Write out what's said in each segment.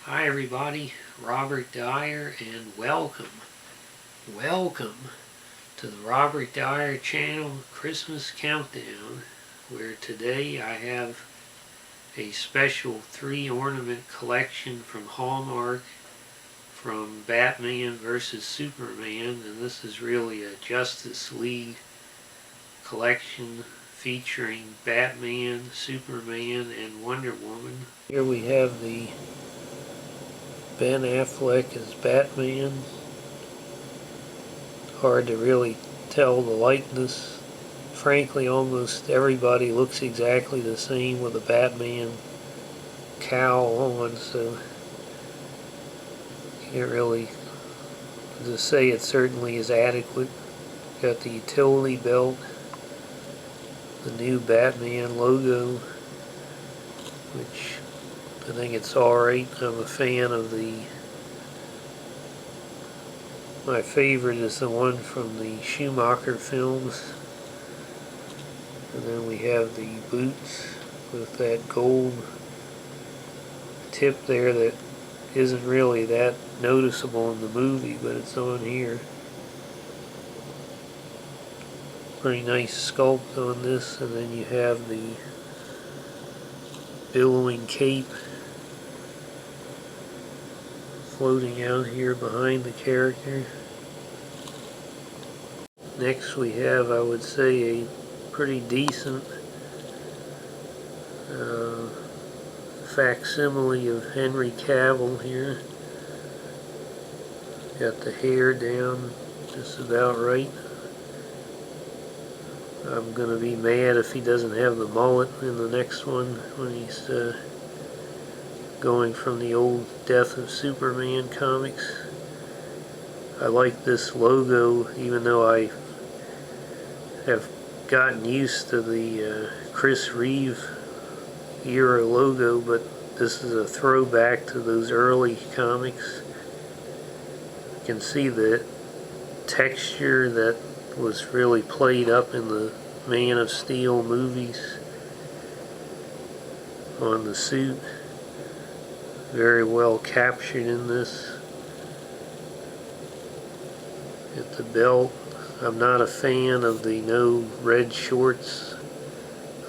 Hi everybody, Robert Dyer, and welcome to the Robert Dyer channel Christmas Countdown, where today I have a special 3-ornament collection from Hallmark from Batman vs. Superman, and this is really a Justice League collection featuring Batman, Superman, and Wonder Woman. Here we have the Ben Affleck as Batman. Hard to really tell the likeness. Frankly, almost everybody looks exactly the same with a Batman cowl on, so can't really just say it certainly is adequate. Got the utility belt, the new Batman logo, which I think it's alright. I'm a fan of my favorite is the one from the Schumacher films. And then we have the boots with that gold tip there that isn't really that noticeable in the movie, but it's on here. Pretty nice sculpt on this. And then you have the billowing cape floating out here behind the character. Next we have, I would say, a pretty decent facsimile of Henry Cavill here. Got the hair down just about right. I'm gonna be mad if he doesn't have the mullet in the next one when he's going from the old Death of Superman comics. I like this logo, even though I have gotten used to the Chris Reeve era logo, but this is a throwback to those early comics. You can see the texture that was really played up in the Man of Steel movies on the suit. Very well captured in this. At the belt, I'm not a fan of the no red shorts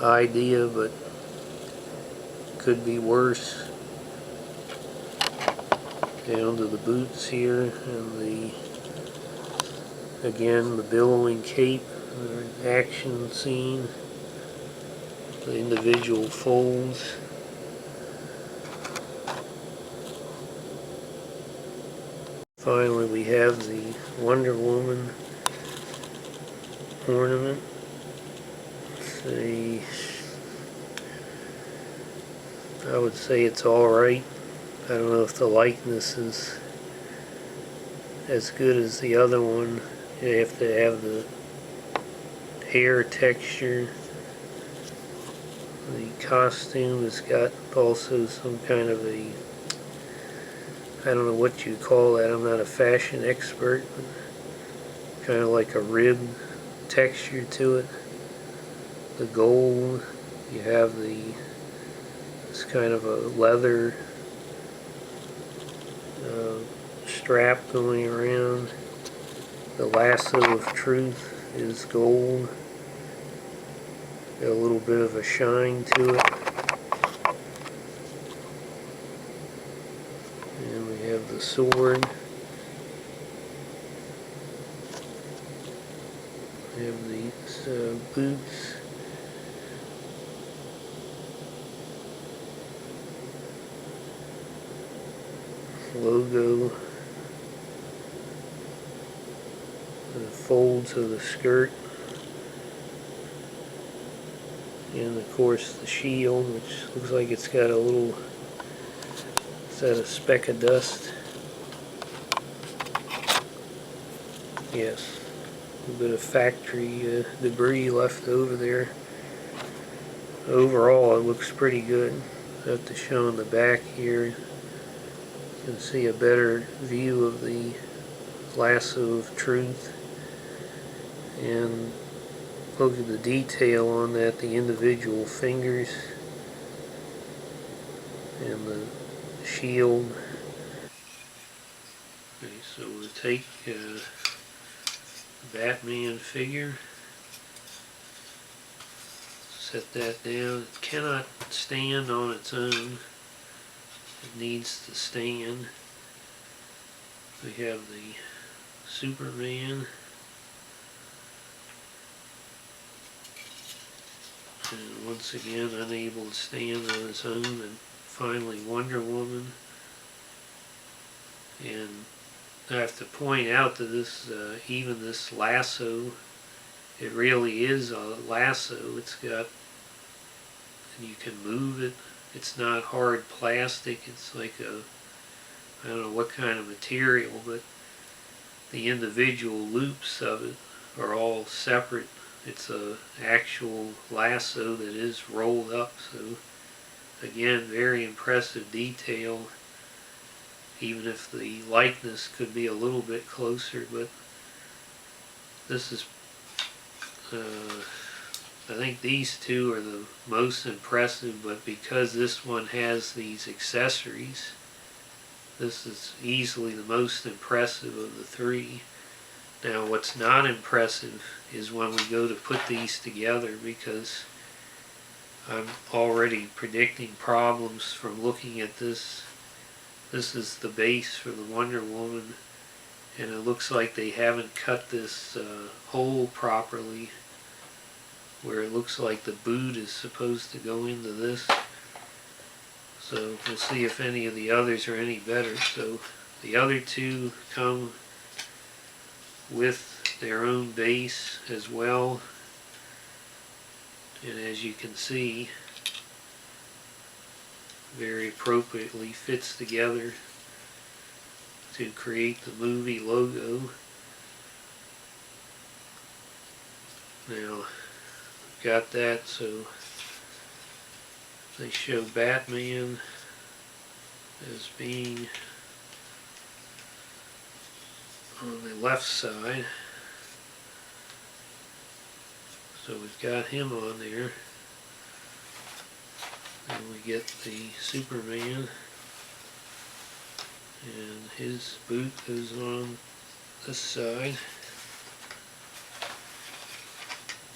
idea, but could be worse. Down to the boots here, and again the billowing cape, action scene, the individual folds. Finally we have the Wonder Woman ornament. I would say it's alright. I don't know if the likeness is as good as the other one. You have to have the hair texture. The costume has got also some kind of a, I don't know what you call that, I'm not a fashion expert, but kind of like a rib texture to it. The gold, you have this kind of a leather strap going around. The lasso of truth is gold. Got a little bit of a shine to it. And we have the sword. We have these boots. Logo. The folds of the skirt. And of course the shield, which looks like it's got a little, is that a speck of dust? Yes, a bit of factory debris left over there. Overall it looks pretty good. I have to show in the back here. You can see a better view of the lasso of truth. And look at the detail on that, the individual fingers and the shield. Okay, so we'll take the Batman figure, set that down. It cannot stand on its own. It needs to stand. We have the Superman. And once again unable to stand on its own. And finally Wonder Woman. And I have to point out that this, even this lasso, it really is a lasso. It's got, and you can move it. It's not hard plastic. It's like a, I don't know what kind of material, but the individual loops of it are all separate. It's a actual lasso that is rolled up. So again, very impressive detail, even if the likeness could be a little bit closer. But this is, I think these two are the most impressive, but because this one has these accessories, this is easily the most impressive of the three. Now what's not impressive is when we go to put these together, because I'm already predicting problems from looking at this. This is the base for the Wonder Woman, and it looks like they haven't cut this hole properly, where it looks like the boot is supposed to go into this. So we'll see if any of the others are any better. So the other two come with their own base as well, and as you can see, very appropriately fits together to create the movie logo. Now got that, so they show Batman as being on the left side. So we've got him on there. And we get the Superman, and his boot goes on this side.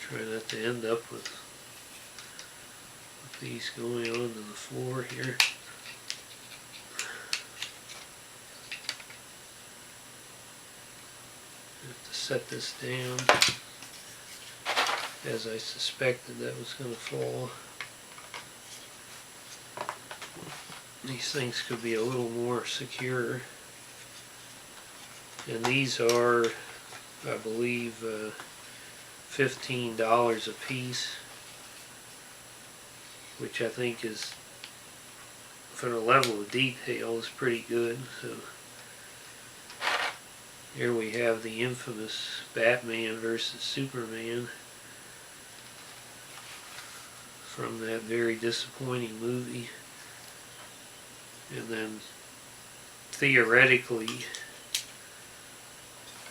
Try not to end up with these going onto the floor here. Have to set this down, as I suspected that was going to fall. These things could be a little more secure. And these are, I believe, $15 a piece, which I think is, for the level of detail, is pretty good. So here we have the infamous Batman versus Superman from that very disappointing movie. And then theoretically,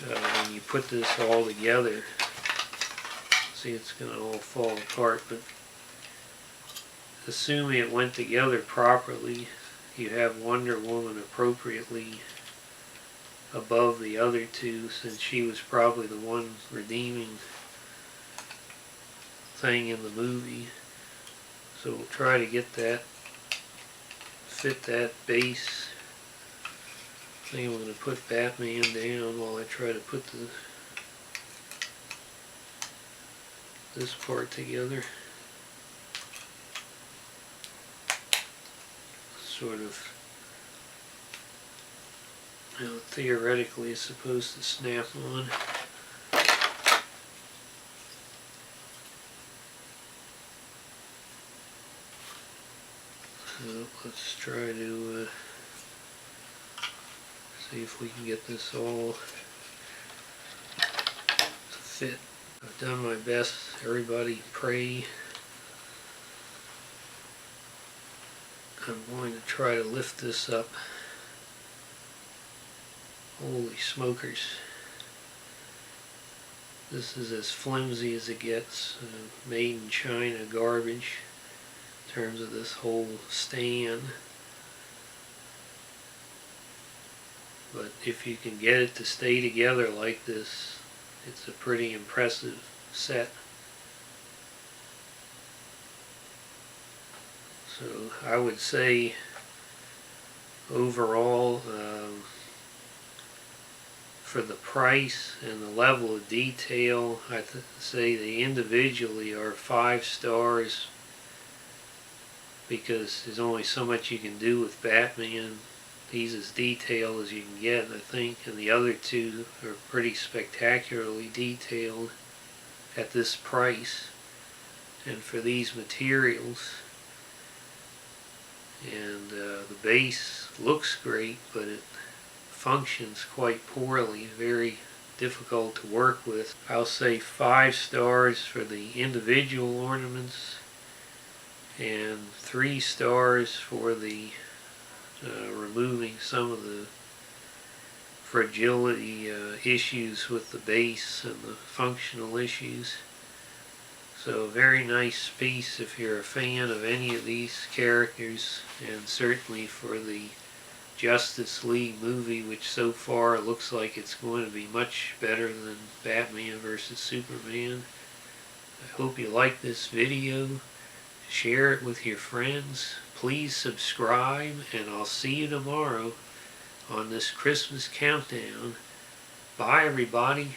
when you put this all together, see, it's going to all fall apart, but assuming it went together properly, you have Wonder Woman appropriately above the other two, since she was probably the one redeeming thing in the movie. So we'll try to get that, fit that base. I think I'm going to put Batman down while I try to put this part together. Sort of, you know, theoretically it's supposed to snap on. So let's try to see if we can get this all to fit. I've done my best. Everybody pray. I'm going to try to lift this up. Holy smokers. This is as flimsy as it gets. Made in China garbage in terms of this whole stand. But if you can get it to stay together like this, it's a pretty impressive set. So I would say overall, for the price and the level of detail, I'd say they individually are 5 stars, because there's only so much you can do with Batman. He's as detailed as you can get, I think, and the other two are pretty spectacularly detailed at this price and for these materials. And the base looks great, but it functions quite poorly, very difficult to work with. I'll say 5 stars for the individual ornaments and 3 stars for the removing some of the fragility issues with the base and the functional issues. So a very nice piece if you're a fan of any of these characters, and certainly for the Justice League movie, which so far looks like it's going to be much better than Batman vs. Superman. I hope you like this video. Share it with your friends. Please subscribe, and I'll see you tomorrow on this Christmas countdown. Bye everybody.